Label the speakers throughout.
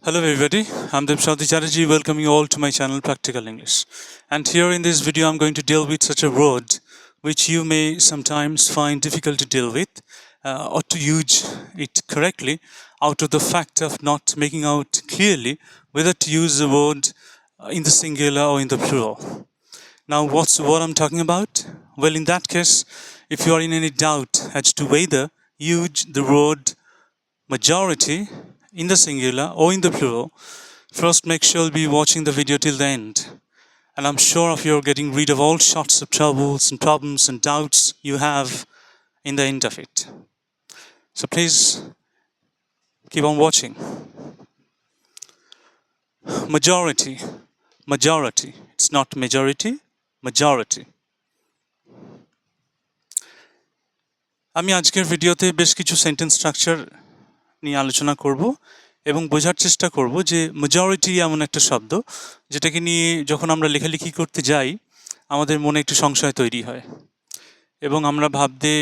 Speaker 1: Hello everybody, I'm Dipshadi Chatterjee, welcoming you all to my channel Practical English. And here in this video I'm going to deal with such a word which you may sometimes find difficult to deal with or to use it correctly out of the fact of not making out clearly whether to use the word in the singular or in the plural. Now what's what I'm talking about? Well, in that case, if you are in any doubt as to whether use the word majority in the singular or in the plural, first make sure you'll be watching the video till the end. And I'm sure of you're getting rid of all sorts of troubles and problems and doubts you have in the end of it. So please keep on watching. Majority. Majority. It's not majority, majority. আমি আজকের ভিডিওতে বেশ কিছু sentence structure নিয়ে আলোচনা করব এবং বোঝার চেষ্টা করব যে মেজরিটি এমন একটা শব্দ যেটাকে নিয়ে যখন আমরা লেখালেখি করতে যাই আমাদের মনে একটু সংশয় তৈরি হয় এবং আমরা ভাবতে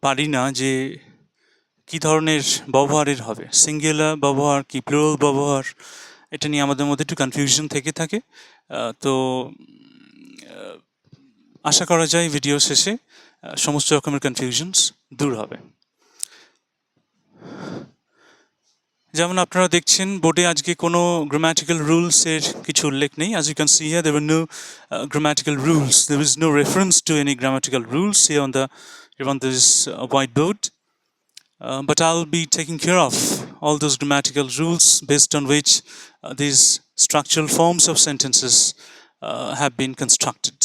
Speaker 1: পারি না যে কী ধরনের ব্যবহারের হবে, সিঙ্গুলার ব্যবহার কি প্লুরাল ব্যবহার, এটা নিয়ে আমাদের মধ্যে একটু কনফিউশন থেকে থাকে। তো আশা করা যায় ভিডিও শেষে সমস্ত রকমের কনফিউশনস দূর হবে। যেমন আপনারা দেখছেন বোর্ডে আজকে কোনো গ্রামাটিক্যাল রুলসের কিছু উল্লেখ নেই। As you can see here, there were no grammatical rules. There is no reference to any grammatical rules here on this whiteboard. But I'll be taking care of all those grammatical rules based on which these structural forms of sentences have been constructed.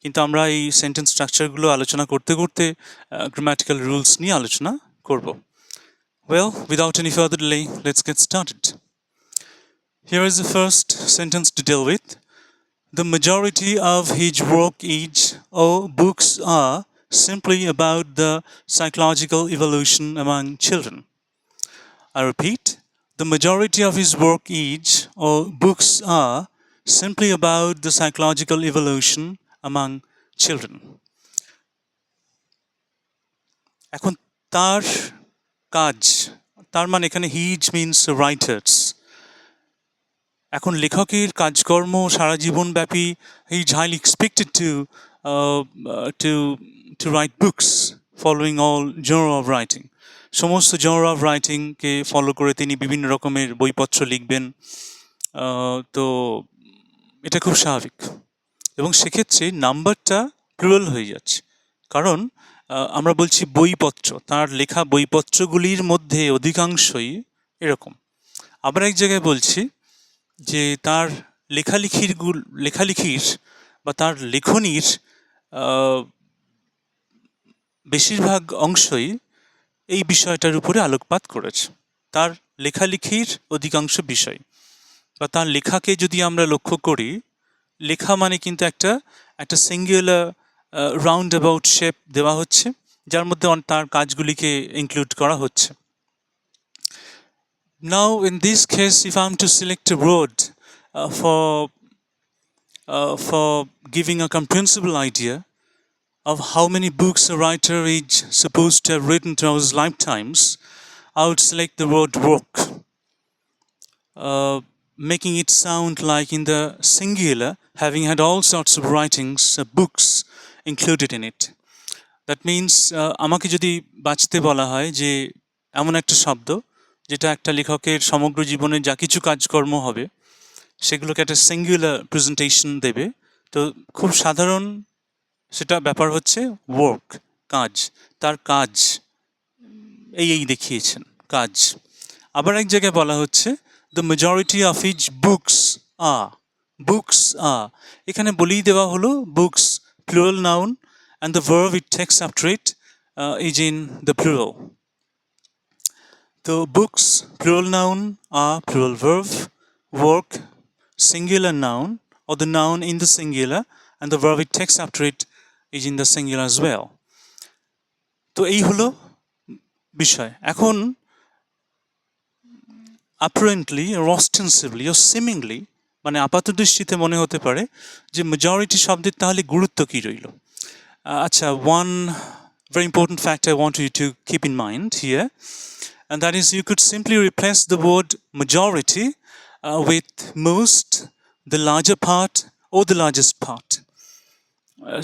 Speaker 1: কিন্তু আমরা এই sentence স্ট্রাকচারগুলো আলোচনা করতে করতে grammatical rules নিয়ে আলোচনা করব। Well, without any further delay, let's get started. Here is the first sentence to deal with. The majority of his work is or books are simply about the psychological evolution among children. I repeat, the majority of his work is or books are simply about the psychological evolution among children. এখন তার কাজ, তার মানে এখানে his means writers. এখন লেখকের কাজকর্ম সারা জীবনব্যাপী he is highly expected to write books following all genre of writing. সমস্ত জনর অফ রাইটিংকে ফলো করে তিনি বিভিন্ন রকমের বইপত্র লিখবেন। তো এটা খুব স্বাভাবিক এবং সেক্ষেত্রে নাম্বারটা প্লুরাল হয়ে যাচ্ছে, কারণ আমরা বলছি বইপত্র, তার লেখা বইপত্রগুলির মধ্যে অধিকাংশই এরকম। আবার এক জায়গায় বলছি যে তার লেখালেখির বা তার লেখনীর বেশিরভাগ অংশই এই বিষয়টার উপরে আলোকপাত করেছে। তার লেখালেখির অধিকাংশ বিষয় বা তার লেখাকে যদি আমরা লক্ষ্য করি, লেখা মানে কিন্তু একটা সিঙ্গুলার রাউন্ড অ্যাবাউট শেপ দেওয়া হচ্ছে, যার মধ্যে তার কাজগুলিকে ইনক্লুড করা হচ্ছে। Now in this case, if I'm to select a word for giving a comprehensible idea of how many books a writer is supposed to have written throughout his lifetimes, I would select the word work, making it sound like in the singular, having had all sorts of writings, books included in it. That means আমাকে যদি বাছতে বলা হয় যে এমন একটা শব্দ যেটা একটা লেখকের সমগ্র জীবনে যা কিছু কাজকর্ম হবে সেগুলোকে একটা সিঙ্গুলার প্রেজেন্টেশন দেবে, তো খুব সাধারণ সেটা ব্যাপার হচ্ছে ওয়ার্ক, কাজ। তার কাজ এই দেখিয়েছেন কাজ। আবার এক জায়গায় বলা হচ্ছে the majority of his books are, এখানে বলেই দেওয়া হলো books plural noun and the verb it takes after it is in the plural. The books plural noun are plural verb, work singular noun or the noun in the singular and the verb it takes after it is in the singular as well. তো এই হলো বিষয়। এখন apparently or ostensibly or seemingly মানে আপাতদৃষ্টিতে মনে হতে পারে যে মেজরিটি শব্দের তাহলে গুরুত্ব কী রইল। আচ্ছা, one very important fact I want you to keep in mind here and that is you could simply replace the word majority with most, the larger part, or the largest part.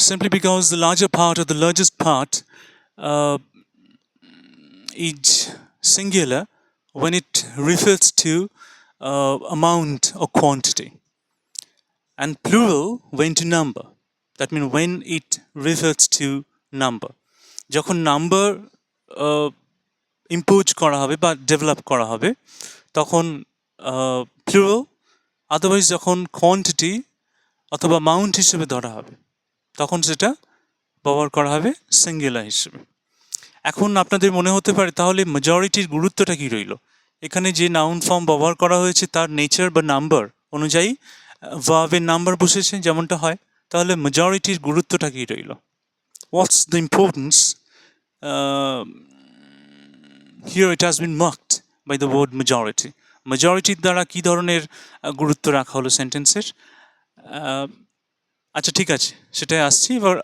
Speaker 1: Simply because the larger part or the largest part uh, is singular when it refers to amount or quantity, and plural when to number. That means when it refers to number. যখন number impose করা হবে বা develop করা হবে তখন plural, otherwise যখন quantity অথবা amount হিসেবে ধরা হবে তখন সেটা ব্যবহার করা হবে সিঙ্গুলার হিসেবে। এখন আপনাদের মনে হতে পারে তাহলে মেজরিটির গুরুত্বটা কী রইল? এখানে যে নাউন ফর্ম ব্যবহার করা হয়েছে তার নেচার বা নাম্বার অনুযায়ী ভার্বের নাম্বার বসেছে যেমনটা হয়, তাহলে মেজরিটির গুরুত্বটা কী রইল? What's the importance? Here it has been marked by the word majority. মেজরিটির দ্বারা কী ধরনের গুরুত্ব রাখা হলো সেন্টেন্সের? আচ্ছা ঠিক আছে, সেটাই আসছি, এবার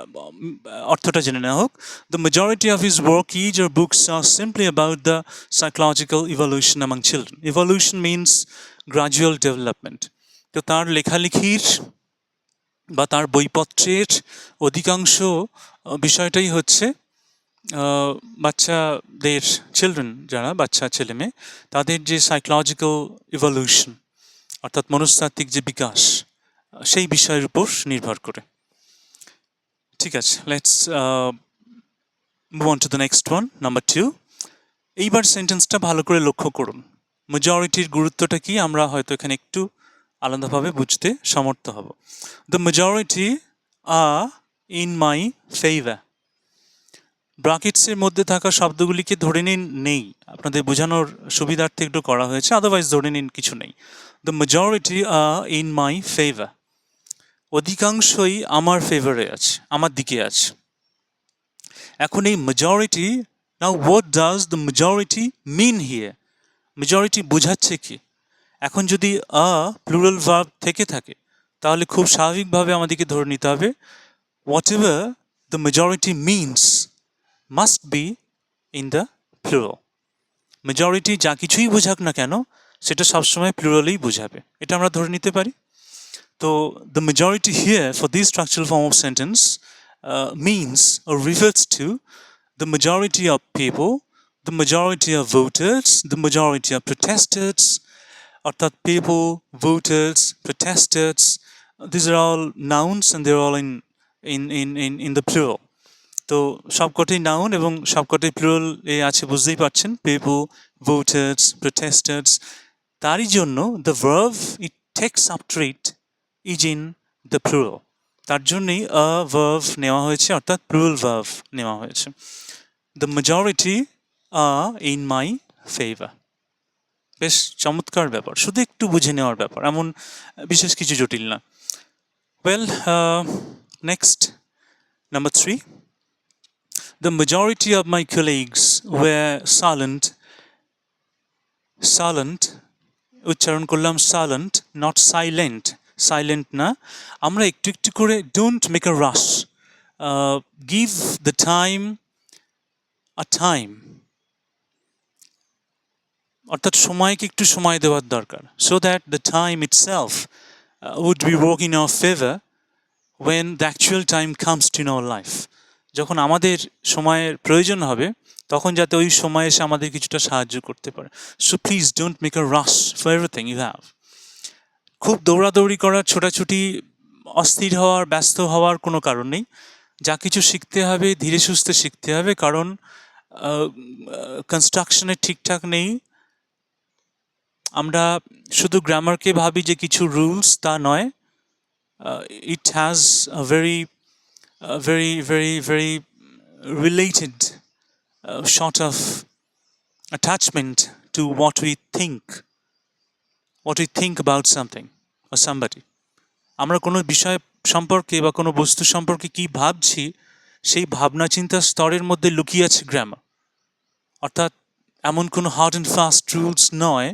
Speaker 1: অর্থটা জেনে নেওয়া হোক। The majority of his work is or books are simply about the psychological evolution among children. Evolution means gradual development. তো তার লেখালেখির বা তার বইপত্রের অধিকাংশ বিষয়টাই হচ্ছে বাচ্চাদের, চিলড্রেন যারা বাচ্চা ছেলে মেয়ে, তাদের যে সাইকোলজিক্যাল ইভলিউশন অর্থাৎ মনস্তাত্ত্বিক যে বিকাশ সেই বিষয়ের উপর নির্ভর করে। ঠিক আছে, let's move on to the next one, number 2। এইবার সেন্টেন্সটা ভালো করে লক্ষ্য করুন। মেজরিটির গুরুত্বটা কি আমরা হয়তো এখানে একটু আলাদাভাবে বুঝতে সমর্থ হব। The majority are in my favour. ব্রাকেটসের মধ্যে থাকা শব্দগুলিকে ধরে নিন নেই, আপনাদের বোঝানোর সুবিধার্থে একটু করা হয়েছে, আদারওয়াইজ ধরে নিন কিছু নেই। The majority are in my favour, অধিকাংশই আমার ফেভারে আছে, আমার দিকে আছে। এখন এই majority, now what does the majority mean here? Majority বোঝাচ্ছে কি? এখন যদি প্লুরাল ভার্ব থেকে থাকে তাহলে খুব স্বাভাবিকভাবে আমাদেরকে ধরে নিতে হবে what ever the majority means must be in the plural. Majority যা কিছুই বোঝাক না কেন সেটা সবসময় প্লুরালেই বোঝাবে, এটা আমরা ধরে নিতে পারি। তো the majority here for this structural form of sentence means or refers to the majority of people, the majority of voters, the majority of protesters, অর্থাৎ people, voters, protesters, these are all nouns and they're all in the plural. তো সবকটাই noun এবং সবকটাই plural এ আছে, বুঝতেই পারছেন, people, voters, protesters। তারই জন্য the verb it takes after it is in the plural, তার জন্যই a verb নেওয়া হয়েছে অর্থাৎ plural verb নেওয়া হয়েছে। The majority are in my favor। বেশ চমৎকার ব্যাপার, শুধু একটু বুঝে নেওয়ার ব্যাপার, এমন বিশেষ কিছু জটিল না। Well, next, number 3. The majority of my colleagues were silent, উচ্চারণ করলাম silent, not silent, silent না, আমরা একটু একটু করে don't make a rush, give the time a time, অর্থাৎ সময়কে একটু সময় দেওয়ার দরকার, so that the time itself would be work in our favor when the actual time comes to in our life। যখন আমাদের সময়ের প্রয়োজন হবে তখন যাতে ওই সময় এসে আমাদের কিছুটা সাহায্য করতে পারে। So please don't make a rush for everything you have. খুব দৌড়াদৌড়ি করার, ছোটাছুটি, অস্থির হওয়ার, ব্যস্ত হওয়ার কোনো কারণ নেই। যা কিছু শিখতে হবে ধীরে সুস্থে শিখতে হবে, কারণ কনস্ট্রাকশনে ঠিকঠাক নেই। আমরা শুধু গ্রামারকে ভাবি যে কিছু রুলস, তা নয়। It has a very related sort of attachment to what we think about something or somebody। আমরা কোনো বিষয় সম্পর্কে বা কোনো বস্তু সম্পর্কে কি ভাবছি সেই ভাবনা চিন্তার স্তরের মধ্যে লুকিয়ে আছে গ্রামার। অর্থাৎ এমন কোনো হার্ড অ্যান্ড ফাস্ট রুলস নয়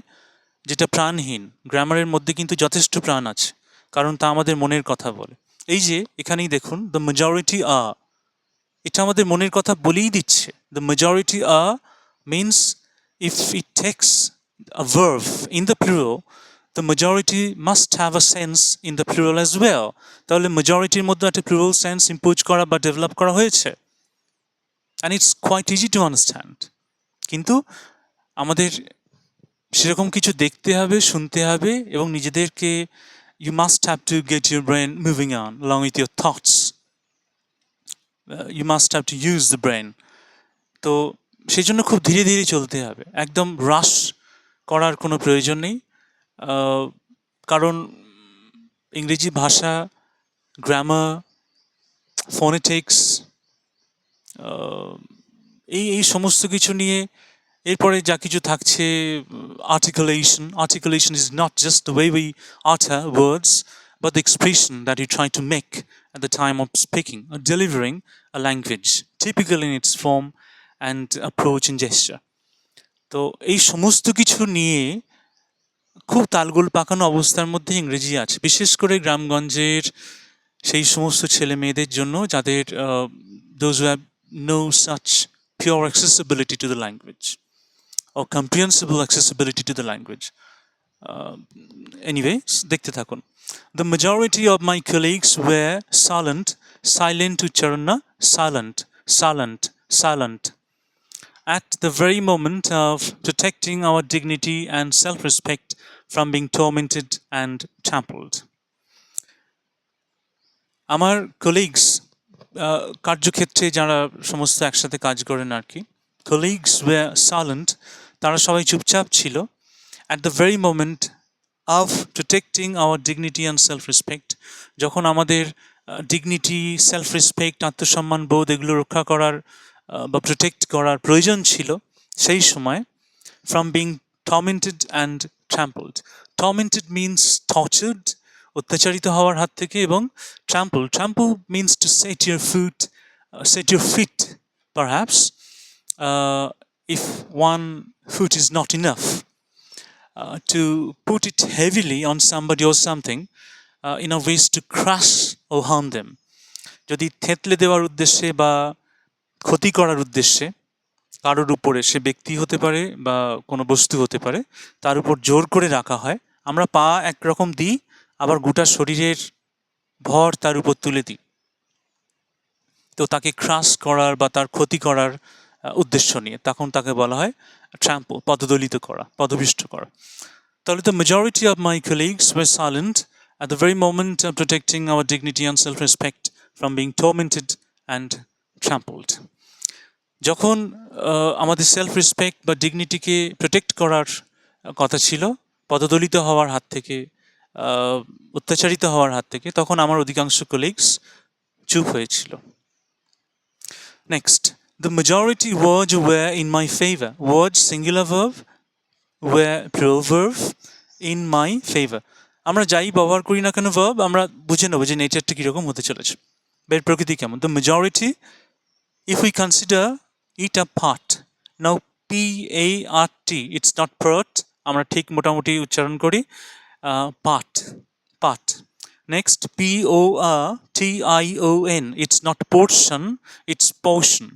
Speaker 1: যেটা প্রাণহীন। গ্রামারের মধ্যে কিন্তু যথেষ্ট প্রাণ আছে, কারণ তা আমাদের মনের কথা বলে। এই যে এখানেই দেখুন দ্য মেজরিটি আর, এটা আমাদের মনের কথা বলেই দিচ্ছে। The majority are means if it takes a verb in the plural, the majority must have a sense in the plural as well. তাহলে majority এর মধ্যে একটা plural sense impose করা বা develop করা হয়েছে, and it's quite easy to understand. কিন্তু আমাদের সেরকম কিছু দেখতে হবে, শুনতে হবে এবং নিজেদেরকে you must have to get your brain moving on along with your thoughts. You must have to use the brain. তো সেই জন্য খুব ধীরে ধীরে চলতে হবে, একদম রাশ করার কোনো প্রয়োজন নেই, কারণ ইংরেজি ভাষা, গ্রামার, ফোনেটিক্স, এই সমস্ত কিছু নিয়ে এরপরে যা কিছু থাকছে, articulation is not just the way we utter words but the expression that you try to make at the time of speaking or delivering a language, typical in its form and approach and gesture. তো এই সমস্ত কিছু নিয়ে খুব তালগোল পাকানো অবস্থার মধ্যে ইংরেজি আছে, বিশেষ করে গ্রামগঞ্জের সেই সমস্ত ছেলে মেয়েদের জন্য যাদের those who have no such pure accessibility to the language or comprehensible accessibility to the language. Anyway, দেখতে থাকুন. The majority of my colleagues were silent uchcharan na, silent, at the very moment of protecting our dignity and self-respect from being tormented and trampled. আমার colleagues, কার্যক্ষেত্রে যারা সমস্ত একসাথে কাজ করেন আর কি, colleagues were silent, তারা সবাই চুপচাপ ছিল, at the very moment of protecting our dignity and self-respect, যখন আমাদের ডিগনিটি, সেলফ রেসপেক্ট, আত্মসম্মান বোধ এগুলো রক্ষা করার বা প্রোটেক্ট করার প্রয়োজন ছিল, সেই সময় from being tormented and trampled. Tormented means tortured, অত্যাচারিত হওয়ার হাত থেকে, এবং trample means to set your feet perhaps, if one foot is not enough, to put it heavily on somebody or something, in a ways to crush or harm them. যদি থেতলে দেওয়ার উদ্দেশ্যে বা ক্ষতি করার উদ্দেশ্যে কারোর উপরে, সে ব্যক্তি হতে পারে বা কোনো বস্তু হতে পারে, তার উপর জোর করে রাখা হয়, আমরা পা একরকম দিই, আবার গোটা শরীরের ভর তার উপর তুলে দিই, তো তাকে ক্রাশ করার বা তার ক্ষতি করার উদ্দেশ্য নিয়ে, তখন তাকে বলা হয় ট্রাম্পল, পদদলিত করা, পদপিষ্ট করা. তাহলে the majority of my colleagues were silent at the very moment of protecting our dignity and self-respect from being tormented and trampled. যখন আমাদের সেলফ রেসপেক্ট বা ডিগনিটিকে প্রোটেক্ট করার কথা ছিল পদদলিত হওয়ার হাত থেকে, অত্যাচারিত হওয়ার হাত থেকে, তখন আমার অধিকাংশ কলিগস চুপ হয়েছিল. Next, the majority words were in my favor. Words singular verb, were plural verb, in my favor. আমরা যাই ব্যবহার করি না কেন ভার্ব, আমরা বুঝে নেবো যে নেচারটা কীরকম হতে চলেছে, এর প্রকৃতি কেমন. the majority, if we consider it a part, now PART, it's not part, আমরা ঠিক মোটামুটি উচ্চারণ করি, part. Next, PORTION, it's not portion, it's portion.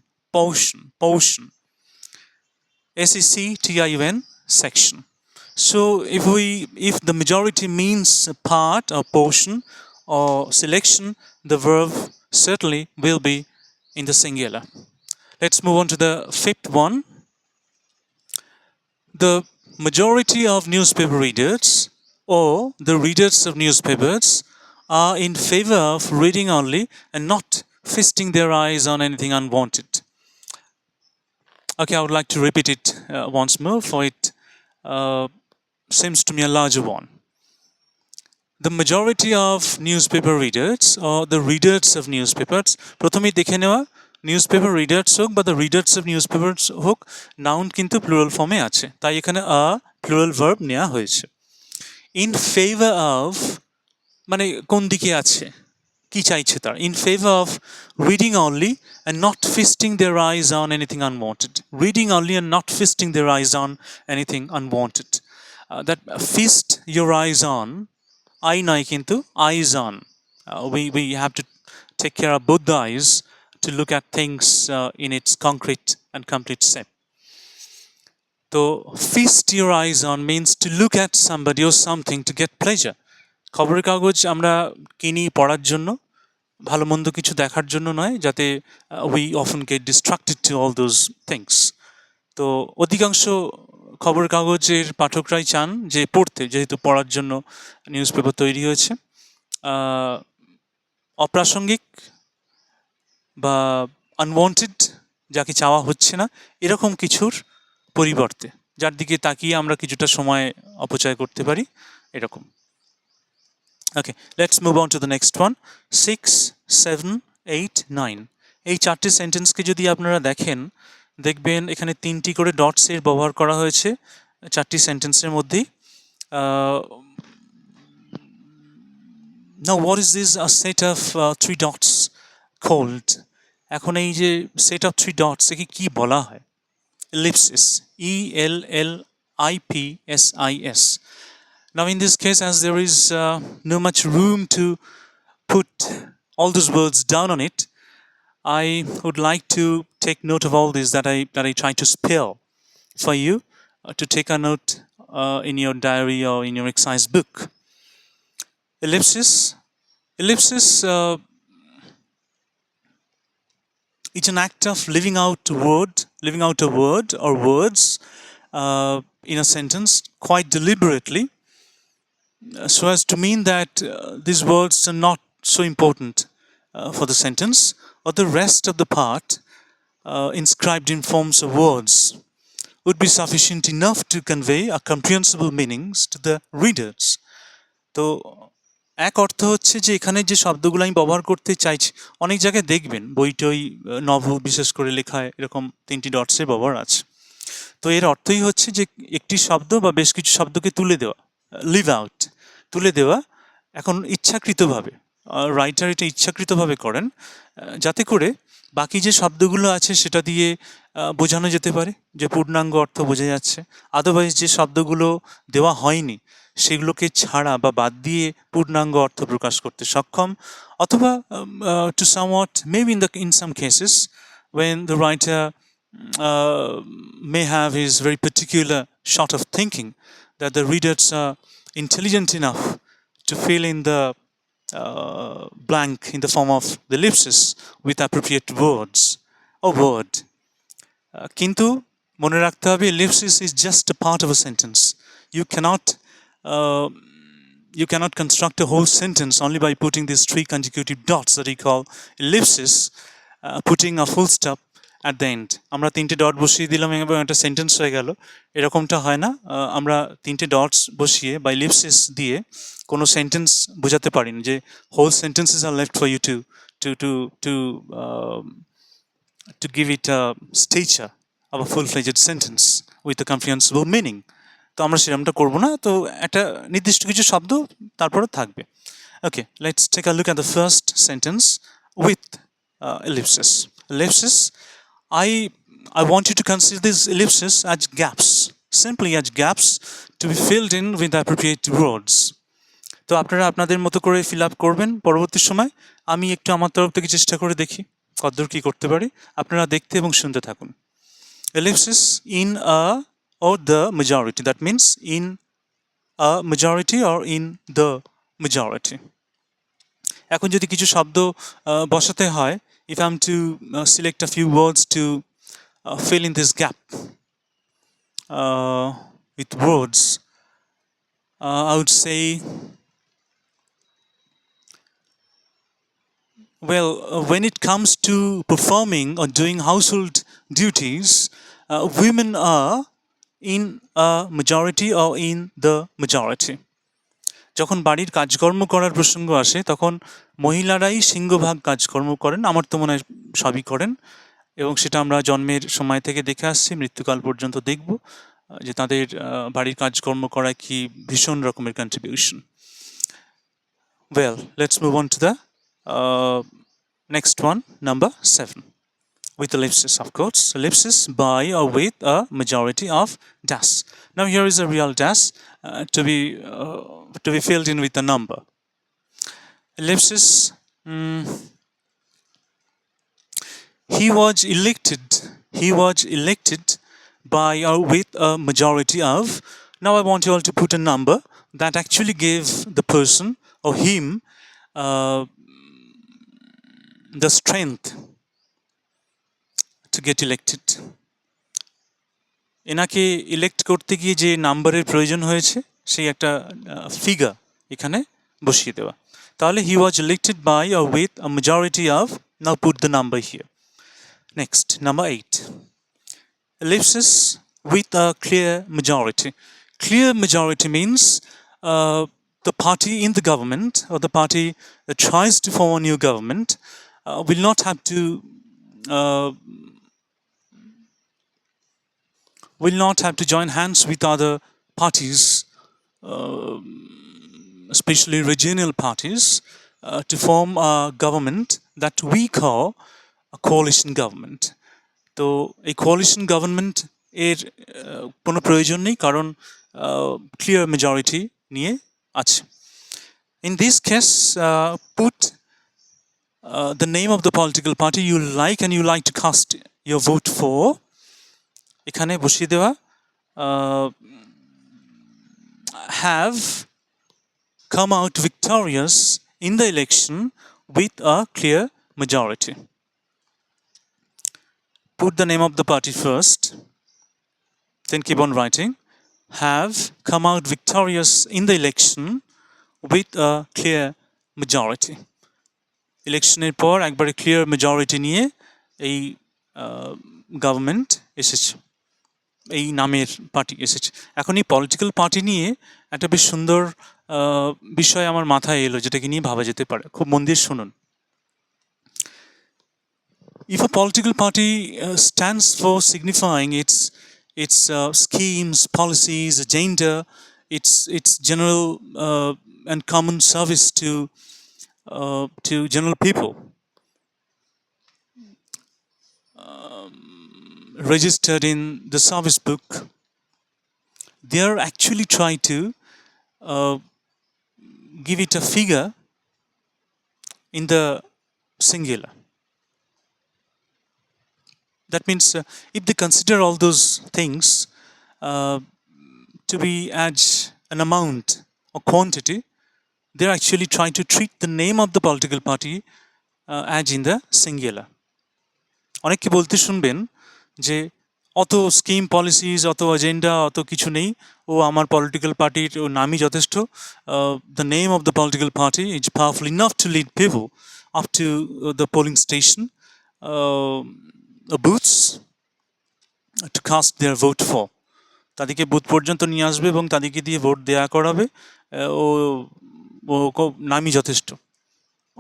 Speaker 1: SECTION, section. So if the majority means part or portion or selection, the verb certainly will be in the singular. Let's move on to the fifth one. The majority of newspaper readers or the readers of newspapers are in favor of reading only and not feasting their eyes on anything unwanted. Okay, I would like to repeat it once more, for it seems to me a larger one. The majority of newspaper readers or the readers of newspapers, প্রথমেই দেখে নেওয়া newspaper readers হোক বা the readers of নিউজপেপার্স হোক, noun কিন্তু plural ফর্মে আছে, তাই এখানে প্লুরাল ভার্ব নেওয়া হয়েছে. ইন ফেভার অফ মানে কোন দিকে আছে, কি চাইছে তার. In favour of reading only and not feasting their eyes on anything unwanted. Reading only and not feasting their eyes on anything unwanted. That feast your eyes on, eye নয় কিন্তু eyes on. We have to take care of both the eyes to look at things in its concrete and complete shape. তো feast your eyes on means to look at somebody or something to get pleasure. খবরের কাগজ আমরা কিনি পড়ার জন্য, ভালো মন্দ কিছু দেখার জন্য নয়, যাতে we often get distracted to all those things. তো অধিকাংশ খবরের কাগজের পাঠকরাই চান যে পড়তে, যেহেতু পড়ার জন্য নিউজ পেপার তৈরি হয়েছে। অপ্রাসঙ্গিক বা আনওয়ান্টেড, যাকে চাওয়া হচ্ছে না, এরকম কিছুর পরিবর্তে, যার দিকে তাকিয়ে আমরা কিছুটা সময় অপচয় করতে পারি, এরকম। Okay, let's move on to the next one. 6, 7, 8, 9 এই চারটে সেন্টেন্সকে যদি আপনারা দেখেন, দেখবেন এখানে 3টি করে ডটসের ব্যবহার করা হয়েছে চারটি সেন্টেন্সের মধ্যেই। Now what is this a set of 3 dots called? এখন এই যে set of 3 dots একে কি বলা হয়? Ellipsis. ELLIPSIS. Now in this case, as there is no much room to put all those words down on it, I would like to take note of all this that I try to spell for you, to take a note in your diary or in your exercise book. Ellipsis. Ellipsis it's an act of living out a word or words in a sentence quite deliberately, so as to mean that these words are not so important for the sentence, or the rest of the part inscribed in forms of words would be sufficient enough to convey a comprehensible meanings to the readers. তো এক অর্থ হচ্ছে যে এখানে যে শব্দগুলো আমি ব্যবহার করতে চাইছি, অনেক জায়গায় দেখবেন বইটই নভ বিশেষ করে লেখায় এরকম 3টি ডটসের ব্যবহার আছে। তো এর অর্থই হচ্ছে যে একটি শব্দ বা বেশ কিছু শব্দকে তুলে দেওয়া, লিভ আউট, তুলে দেওয়া, এখন ইচ্ছাকৃতভাবে রাইটার এটা ইচ্ছাকৃতভাবে করেন, যাতে করে বাকি যে শব্দগুলো আছে সেটা দিয়ে বোঝানো যেতে পারে যে পূর্ণাঙ্গ অর্থ বোঝা যাচ্ছে। আদারওয়াইজ যে শব্দগুলো দেওয়া হয়নি সেগুলোকে ছাড়া বা বাদ দিয়ে পূর্ণাঙ্গ অর্থ প্রকাশ করতে সক্ষম, অথবা to somewhat maybe in some cases when the writer may have his very particular sort of thinking that the readers are intelligent enough to fill in the blank in the form of the ellipsis with appropriate words or word. কিন্তু মনে রাখতে হবে ellipsis is just a part of a sentence. You cannot construct a whole sentence only by putting these 3 consecutive dots that we call ellipsis, putting a full stop at the end. আমরা 3টে dot বসিয়ে দিলাম এবং একটা sentence হয়ে গেল, এরকমটা হয় না। আমরা 3টে ডটস বসিয়ে বা ইলিপসিস দিয়ে কোনো সেন্টেন্স বোঝাতে পারি না যে whole sentences are left for you to to to to to give it a stature of a full-fledged sentence with a comprehensible meaning. তো আমরা সেরকমটা করব না, তো একটা নির্দিষ্ট কিছু শব্দ তারপরে থাকবে। Okay, let's take a look at the first sentence with ellipsis. Ellipsis, I want you to consider these ellipses as gaps, simply as gaps to be filled in with appropriate words. তো আপনারা আপনাদের মতো করে fill up করবেন পরবর্তী সময়। আমি একটু আমার তরফ থেকে চেষ্টা করে দেখি কতদূর কী করতে পারি, আপনারা দেখতে এবং শুনতে থাকুন। Ellipsis in a or the majority, that means in a majority or in the majority. এখন যদি কিছু শব্দ বসাতে হয়, if I'm to select a few words to fill in this gap with words, I would say, well, when it comes to performing or doing household duties, women are in a majority or in the majority. যখন বাড়ির কাজকর্ম করার প্রসঙ্গ আসে তখন মহিলারাই সিংহভাগ কাজকর্ম করেন, আমার তো মনে হয় সবই করেন, এবং সেটা আমরা জন্মের সময় থেকে দেখে আসছি, মৃত্যুকাল পর্যন্ত দেখব যে তাদের বাড়ির কাজকর্ম করা কি ভীষণ রকমের contribution. Well, let's move on to the next one, number 7, with ellipsis, of course. Ellipsis by or with a majority of dash. Now here is a real dash to be filled in with a number. Ellipsis. He was elected by or with a majority of. Now I want you all to put a number that actually gave the person or him uh, the strength to get elected. এনাকে elect করতে গিয়ে যে নাম্বারের প্রয়োজন হয়েছে সেই একটা figure এখানে বসিয়ে দেওয়া, তাহলে he was elected by or with a majority of, now put the number here. Next, number 8, ellipsis with a clear majority. Clear majority means the party in the government or the party that tries to form a new government will not have to uh, join hands with other parties, especially regional parties, to form a government that we call a coalition government. তো এই coalition government এর কোনো প্রয়োজন নেই, কারণ clear majority নিয়ে আছে। In this case put the name of the political party you like and you like to cast your vote for, এখানে বসিয়ে দেওয়া have come out victorious in the election with a clear majority. Put the name of the party first, then keep on writing. Have come out victorious in the election with a clear majority. ইলেকশনের পর একবারে clear majority নিয়ে এই government এসেছে, এই নামের party এসেছে। এখন এই পলিটিক্যাল পার্টি নিয়ে একটা বেশ সুন্দর বিষয় আমার মাথায় এলো, যেটাকে নিয়ে ভাবা যেতে পারে। খুব মন দিয়ে শুনুন। If a political party stands for signifying its schemes, policies, agenda, its general and common service to general people, registered in the service book, they are actually trying to give it a figure in the singular. That means if they consider all those things to be as an amount or quantity, they're actually trying to treat the name of the political party as in the singular. অনেককে বলতে শুনবেন যে অত scheme policies, অত agenda, অত কিছু নেই, ও আমার পলিটিক্যাল পার্টির ও নামই যথেষ্ট। The name of the political party is powerful enough to lead people up to the polling station booths two caste there vote for. তাদেরকে বুথ পর্যন্ত নিয়ে আসবে এবং তাদেরকে দিয়ে ভোট দেয়া করাবে। ও নামই যথেষ্ট,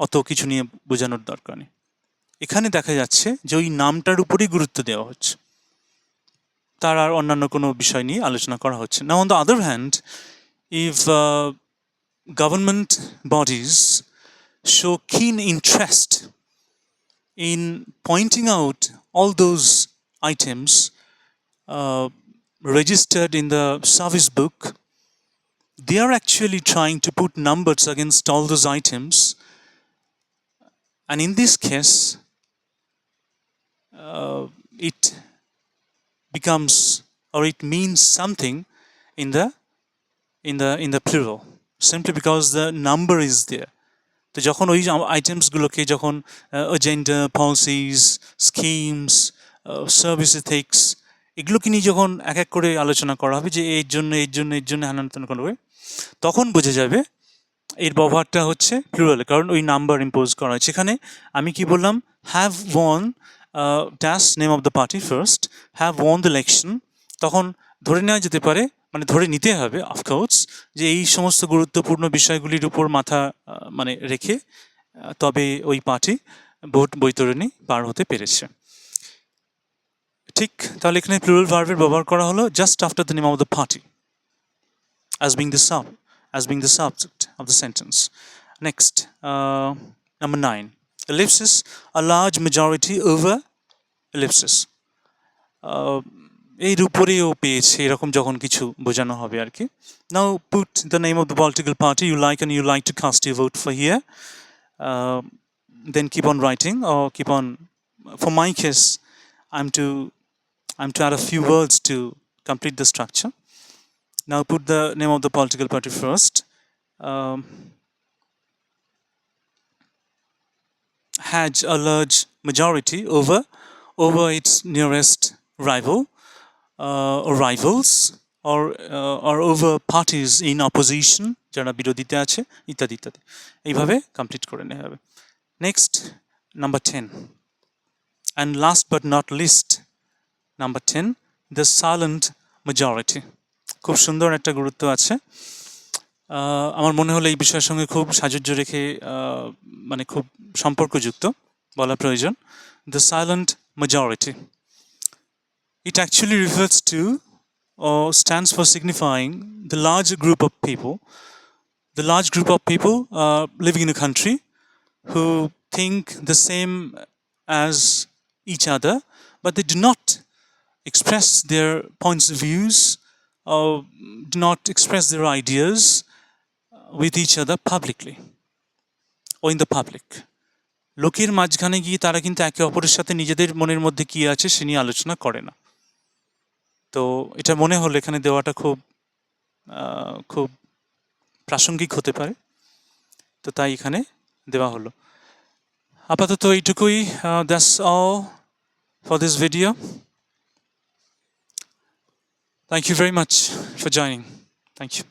Speaker 1: অত কিছু নিয়ে বোঝানোর দরকার নেই। এখানে দেখা যাচ্ছে যে ওই নামটার উপরেই গুরুত্ব দেওয়া হচ্ছে, তার আর অন্যান্য কোনো বিষয় নিয়ে আলোচনা করা হচ্ছে না। On the other hand, if government bodies show keen interest in pointing out all those items registered in the service book, they are actually trying to put numbers against all those items, and in this case it becomes, or it means something in the plural, simply because the number is there. তো যখন ওই আইটেমসগুলোকে যখন agenda, policies, schemes, service ethics, এগুলোকে নিয়ে যখন এক এক করে আলোচনা করা হবে যে এর জন্য এর জন্য এর জন্য হ্যান করবে, তখন বোঝা যাবে এর ব্যবহারটা হচ্ছে প্লুরাল, কারণ ওই নাম্বার ইম্পোজ করা হয়েছে। এখানে আমি কি বললাম, have one dash name of the party first, have one the election, তখন ধরে নেওয়া যেতে পারে, মানে ধরে নিতে হবে অফকোর্স, যে এই সমস্ত গুরুত্বপূর্ণ বিষয়গুলির উপর মাথা মানে রেখে তবে ওই পার্টি ভোট বৈতরণী পার হতে পেরেছে। ঠিক তাহলে এখানে প্লুরাল ভার্বের ব্যবহার করা হলো just after the name of the party as being the subject of the sentence. Next, number 9, ellipsis, a large majority over ellipsis. এর উপরেও পেয়েছে এরকম যখন কিছু বোঝানো হবে আর কি। Now put the name of the political party you like and you like to cast your vote for here. Then keep on writing, or keep on, for my case I'm to I'm to add a few words to complete the structure. Now put the name of the political party first. Um, had a large majority over its nearest rival or rivals or over parties in opposition যারা বিরোধীতে আছে ইত্যাদি ইত্যাদি এইভাবে complete করে নেওয়া হবে next number 10 and last but not least number 10 the silent majority খুব সুন্দর একটা গুরুত্ব আছে আমার মনে হলো এই বিষয়ের সঙ্গে খুব সাযুজ্য রেখে মানে খুব সম্পর্কযুক্ত বলা প্রয়োজন the silent majority. It actually refers to or stands for signifying the large group of people living in a country who think the same as each other, but they do not express their points of views or do not express their ideas with each other publicly or in the public. লোকের মাঝখানে গিয়ে তারা কিন্তু একে অপরের সাথে নিজেদের মনের মধ্যে কি আছে সে নিয়ে আলোচনা করে না তো এটা মনে হলো এখানে দেওয়াটা খুব খুব প্রাসঙ্গিক হতে পারে তো তাই এখানে দেওয়া হলো আপাতত এইটুকুই that's all for this video thank you very much for joining thank you